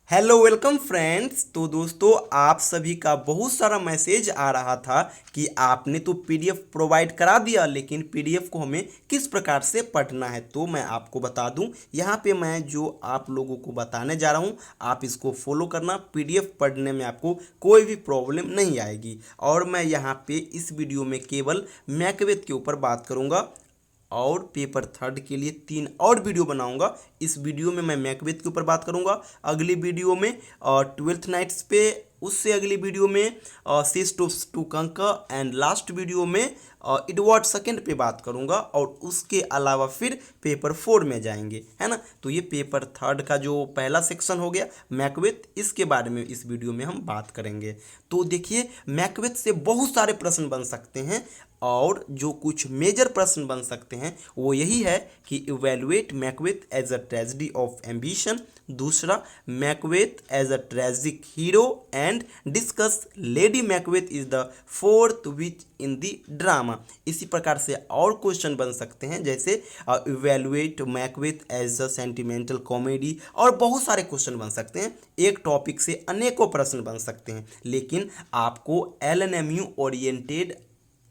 Hello welcome friends. तो दोस्तों, आप सभी का बहुत सारा मैसेज आ रहा था कि आपने तो पीडीएफ प्रोवाइड करा दिया, लेकिन पीडीएफ को हमें किस प्रकार से पढ़ना है। तो मैं आपको बता दूं, यहाँ पे मैं जो आप लोगों को बताने जा रहा हूँ, आप इसको फॉलो करना। पीडीएफ पढ़ने में आपको कोई भी प्रॉब्लम नहीं आएगी। और मैं यहाँ पे इस वीडियो में केवल मैकबेथ के ऊपर बात करूँगा और पेपर थर्ड के लिए 3 और वीडियो बनाऊंगा। इस वीडियो में मैं मैकबेथ के ऊपर बात करूंगा, अगली वीडियो में ट्वेल्थ नाइट्स पे, उससे अगली वीडियो में सीज टू कंकर, एंड लास्ट वीडियो में एडवर्ड सेकंड पे बात करूंगा। और उसके अलावा फिर पेपर 4 में जाएंगे, है ना। तो ये पेपर थर्ड का जो पहला सेक्शन हो गया मैकबेथ, इसके बारे में इस वीडियो में हम बात करेंगे। तो देखिए, मैकबेथ से बहुत सारे प्रश्न बन सकते हैं, और जो कुछ मेजर प्रश्न बन सकते हैं वो यही है कि evaluate Macbeth as a tragedy of ambition, दूसरा Macbeth as a tragic hero, and discuss Lady Macbeth is the fourth witch in the drama. इसी प्रकार से और क्वेश्चन बन सकते हैं, जैसे evaluate Macbeth as a sentimental comedy, और बहुत सारे क्वेश्चन बन सकते हैं। एक टॉपिक से अनेकों प्रश्न बन सकते हैं, लेकिन आपको एलएनएमयू ओरिएंटेड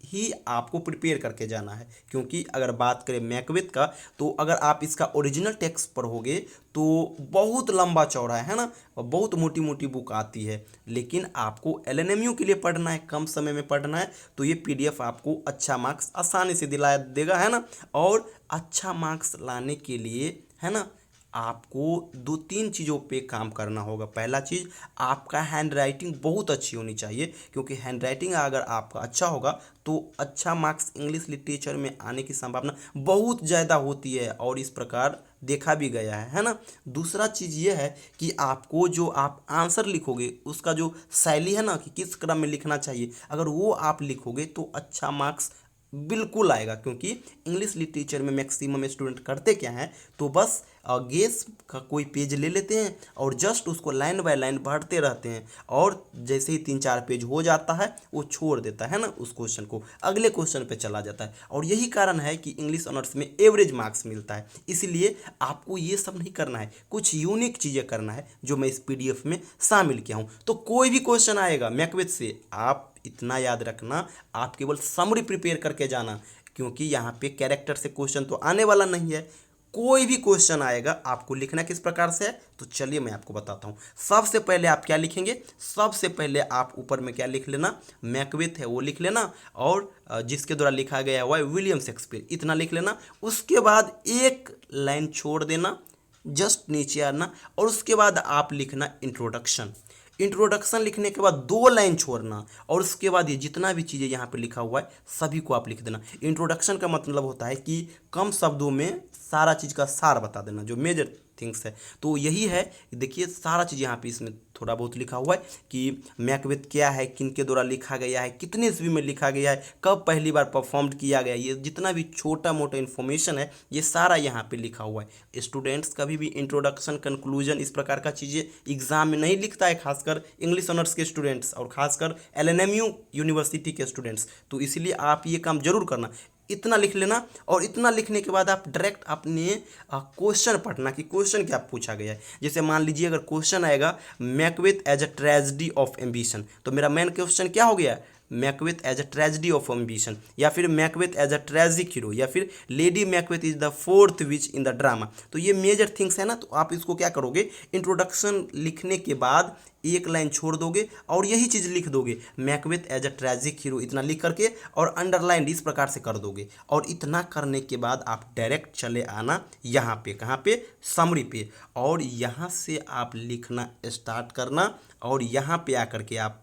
ही आपको प्रिपेयर करके जाना है। क्योंकि अगर बात करें मैकबेथ का, तो अगर आप इसका ओरिजिनल टेक्स्ट पढ़ोगे तो बहुत लंबा चौड़ा है ना, और बहुत मोटी मोटी बुक आती है। लेकिन आपको एलएनएमयू के लिए पढ़ना है, कम समय में पढ़ना है, तो ये पीडीएफ आपको अच्छा मार्क्स आसानी से दिला देगा, है ना। और अच्छा मार्क्स लाने के लिए, है ना, आपको 2-3 चीज़ों पे काम करना होगा। पहला चीज़, आपका हैंड राइटिंग बहुत अच्छी होनी चाहिए, क्योंकि हैंड राइटिंग अगर आपका अच्छा होगा तो अच्छा मार्क्स इंग्लिश लिटरेचर में आने की संभावना बहुत ज़्यादा होती है, और इस प्रकार देखा भी गया है ना। दूसरा चीज़ ये है कि आपको जो आप आंसर लिखोगे उसका जो शैली है ना, कि किस क्रम में लिखना चाहिए, अगर वो आप लिखोगे तो अच्छा मार्क्स बिल्कुल आएगा। क्योंकि इंग्लिश लिटरेचर में मैक्सिमम स्टूडेंट करते क्या हैं, तो बस गेस का कोई पेज ले लेते हैं और जस्ट उसको लाइन बाय लाइन पढ़ते रहते हैं, और जैसे ही 3-4 पेज हो जाता है वो छोड़ देता है ना, उस क्वेश्चन को अगले क्वेश्चन पे चला जाता है। और यही कारण है कि इंग्लिश ऑनर्स में एवरेज मार्क्स मिलता है। इसलिए आपको ये सब नहीं करना है, कुछ यूनिक चीज़ें करना है, जो मैं इस पीडीएफ में शामिल किया हूँ। तो कोई भी क्वेश्चन आएगा मैकबेथ से, आप इतना याद रखना, आप केवल समरी प्रिपेयर करके जाना, क्योंकि यहाँ पे कैरेक्टर से क्वेश्चन तो आने वाला नहीं है। कोई भी क्वेश्चन आएगा, आपको लिखना किस प्रकार से है, तो चलिए मैं आपको बताता हूँ। सबसे पहले आप क्या लिखेंगे, सबसे पहले आप ऊपर में क्या लिख लेना, मैकबेथ है वो लिख लेना, और जिसके द्वारा लिखा गया हुआ है विलियम शेक्सपियर, इतना लिख लेना। उसके बाद एक लाइन छोड़ देना, जस्ट नीचे आना, और उसके बाद आप लिखना इंट्रोडक्शन। इंट्रोडक्शन लिखने के बाद 2 लाइन छोड़ना, और उसके बाद ये जितना भी चीज़ें यहाँ पे लिखा हुआ है सभी को आप लिख देना। इंट्रोडक्शन का मतलब होता है कि कम शब्दों में सारा चीज़ का सार बता देना, जो मेजर थिंग्स है। तो यही है, देखिए सारा चीज़ यहाँ पे इसमें थोड़ा बहुत लिखा हुआ है कि मैकबेथ क्या है, किन के द्वारा लिखा गया है, कितने ईस्वी में लिखा गया है, कब पहली बार परफॉर्म किया गया, ये जितना भी छोटा मोटा इन्फॉर्मेशन है ये सारा यहाँ पे लिखा हुआ है। स्टूडेंट्स कभी भी इंट्रोडक्शन, कंक्लूजन, इस प्रकार का चीज़ें एग्जाम में नहीं लिखता है, खासकर इंग्लिश ऑनर्स के स्टूडेंट्स और खासकर एलएनएमयू यूनिवर्सिटी के स्टूडेंट्स। तो इसलिए आप ये काम जरूर करना, इतना लिख लेना। और इतना लिखने के बाद आप डायरेक्ट अपने क्वेश्चन पढ़ना कि क्वेश्चन क्या पूछा गया है। जैसे मान लीजिए अगर क्वेश्चन आएगा Macbeth as a tragedy of ambition, तो मेरा मेन क्वेश्चन क्या हो गया, Macbeth as a tragedy of ambition, या फिर Macbeth as a tragic hero, या फिर lady Macbeth is the fourth witch in the drama. तो ये मेजर थिंग्स है ना। तो आप इसको क्या करोगे, इंट्रोडक्शन लिखने के बाद एक लाइन छोड़ दोगे और यही चीज़ लिख दोगे, Macbeth as a tragic hero, इतना लिख करके और अंडरलाइन इस प्रकार से कर दोगे। और इतना करने के बाद आप डायरेक्ट चले आना यहाँ पे, कहाँ पे, समरी पे, और यहाँ से आप लिखना स्टार्ट करना, और यहाँ पे आकर के आप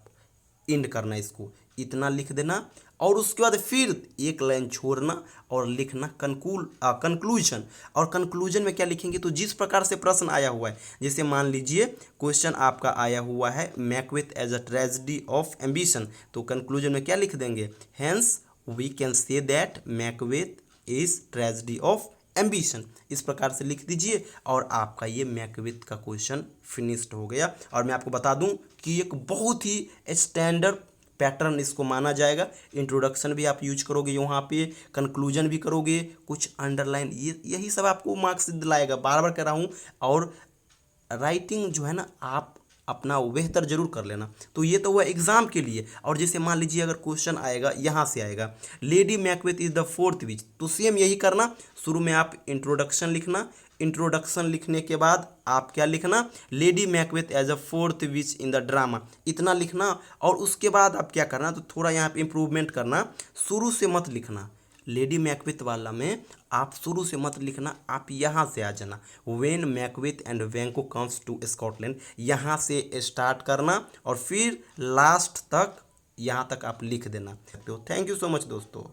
एंड करना, इसको इतना लिख देना। और उसके बाद फिर एक लाइन छोड़ना और लिखना कंक्लूजन। और कंक्लूजन में क्या लिखेंगे, तो जिस प्रकार से प्रश्न आया हुआ है, जैसे मान लीजिए क्वेश्चन आपका आया हुआ है Macbeth as a tragedy of ambition, तो कंक्लूजन में क्या लिख देंगे, hence we can say that Macbeth is tragedy of ambition, इस प्रकार से लिख दीजिए, और आपका ये मैकबेथ का क्वेश्चन फिनिश्ड हो गया। और मैं आपको बता दूं कि एक बहुत ही स्टैंडर्ड पैटर्न इसको माना जाएगा। इंट्रोडक्शन भी आप यूज करोगे यहाँ पे, कंक्लूजन भी करोगे, कुछ अंडरलाइन, ये यही सब आपको मार्क्स दिलाएगा, बार बार कह रहा हूँ। और राइटिंग जो है ना आप अपना बेहतर जरूर कर लेना। तो ये तो हुआ एग्जाम के लिए। और जैसे मान लीजिए अगर क्वेश्चन आएगा, यहाँ से आएगा Lady Macbeth is the fourth witch, तो सेम यही करना। शुरू में आप इंट्रोडक्शन लिखना, इंट्रोडक्शन लिखने के बाद आप क्या लिखना, lady Macbeth as a fourth witch in the drama, इतना लिखना। और उसके बाद आप क्या करना, तो थोड़ा यहाँ पे इम्प्रूवमेंट करना, शुरू से मत लिखना। लेडी मैकबेथ वाला में आप शुरू से मत लिखना, आप यहाँ से आ जाना, when Macbeth and Banquo comes to Scotland, यहाँ से स्टार्ट करना और फिर लास्ट तक यहाँ तक आप लिख देना। तो थैंक यू सो मच दोस्तों।